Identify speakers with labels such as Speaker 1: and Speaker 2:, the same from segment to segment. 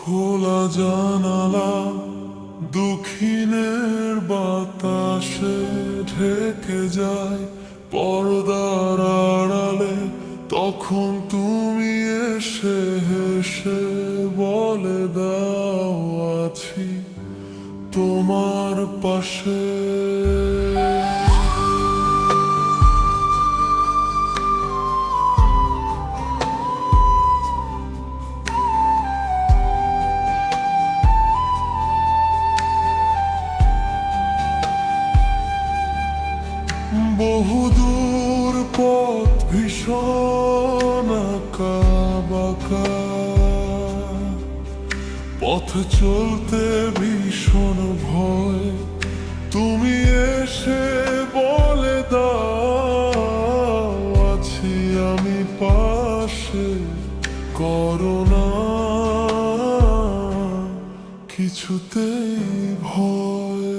Speaker 1: খোলা জানালা দক্ষিণের বাতাসে ঢেকে যায় পর্দার আড়ালে। তখন তুমি এসে হেসে বলে দাও আছি তোমার পাশে। বহুদূর পথ ভীষণ আঁকা বাঁকা, পথ চলতে ভীষণ ভয়। তুমি এসে বলে দাও আছি আমি পাশে, করোনা কিছুতেই ভয়।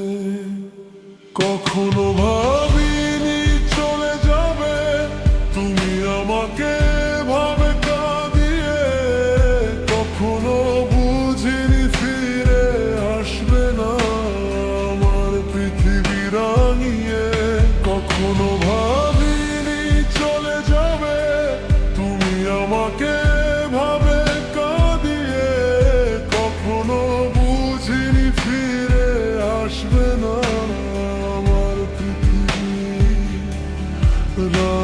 Speaker 1: কখনো ভাবিনি চলে যাবে তুমি আমাকে ভাবে কাঁদিয়ে, কখনো বুঝিনি ফিরে আসবে না আমার পৃথিবী রাঙিয়ে। কখনো ভাবিনি চলে যাবে তুমি আমাকে ভাবে কাঁদিয়ে, কখনো বুঝিনি ফিরে আসবে না আমার পৃথিবী রাঙিয়ে।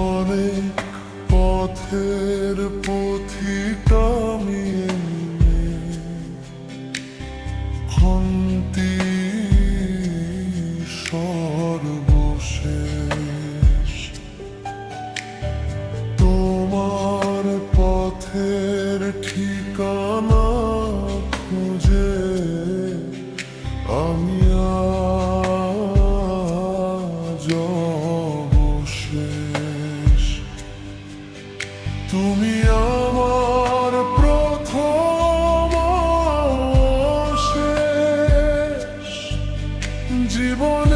Speaker 1: অনেক পথের পথিকা মিলে খন্তি সর্বশেষ, তোমার পথের ঠিকানা খুঁজে আমি আজ অবশেষ। তুমি আমার প্রথম শেষ, জীবনের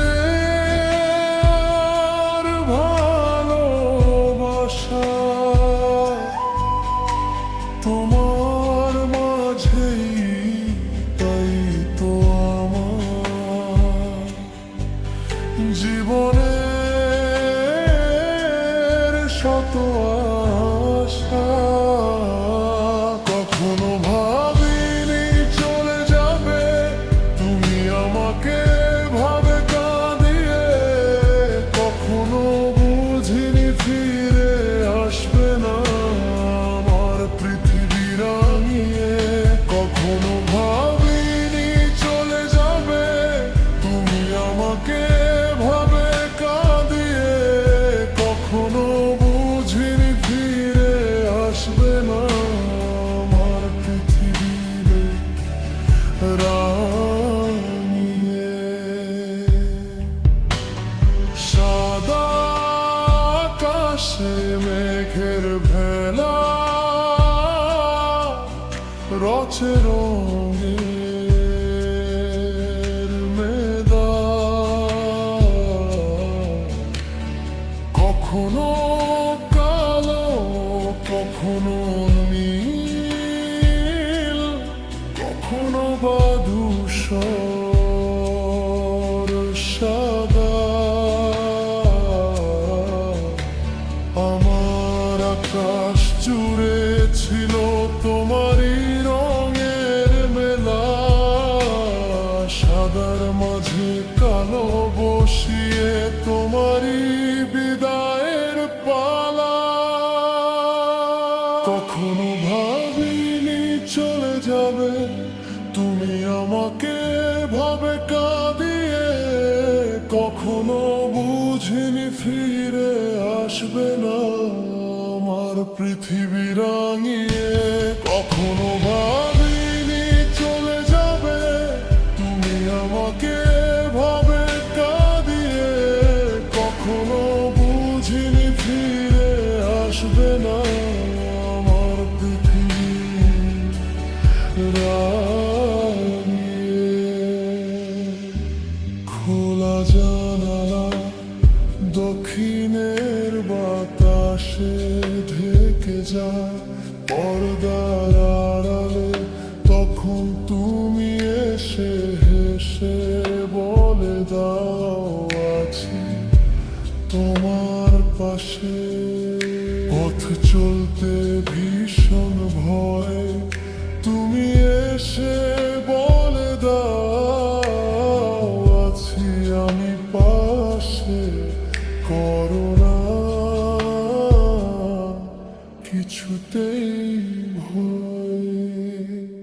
Speaker 1: ভালোবাসা তোমার মাঝেই, তাই তো আমার জীবনের শত আশা। কখনো ভাবিনি চলে যাবে তুমি আমাকে ভাবে কাঁদিয়ে, কখনো বুঝিনি ফিরে আসবে না আমার পৃথিবী রাঙিয়ে। কখনো ভাবিনি চলে যাবে তুমি আমাকে ভাবে কাঁদিয়ে, কখনো বুঝিনি ফিরে আসবে না আমার পৃথিবী রাঙিয়ে। সাদা আকাশে মেঘের ভেলা রচে রঙের মেদা, কখনো কালো কখনো নীল, কখনো বা ধূসর সাদা। আমার আকাশ জুড়ে ছিল তোমারই রঙের মেলা, সাদার মাঝে কালো বসিয়ে তোমারই বিদায়ের পালা। কখনো ভাবিনি চলে যাবে তুমি আমাকে ভাবে কাঁদিয়ে, কখনো বুঝিনি ফিরে পৃথিবী রাঙিয়ে। কখনো ভাবিনি চলে যাবে তুমি আমাকে ভাবে কাঁদিয়ে, কখনো বুঝিনি ফিরে আসবে না আমার পৃথিবী রাঙিয়ে। খোলা জানালা দক্ষিণের বাতাসে ঢেকে যায়, পর্দার আড়ালে তখন তুমি এসে হেসে বলে দাও আছি তোমার পাশে। পথ চলতে ভীষণ ভয় তুমি এসে বলে দাও আছি আমি পাশে। করোনা কিছুতেই ভয়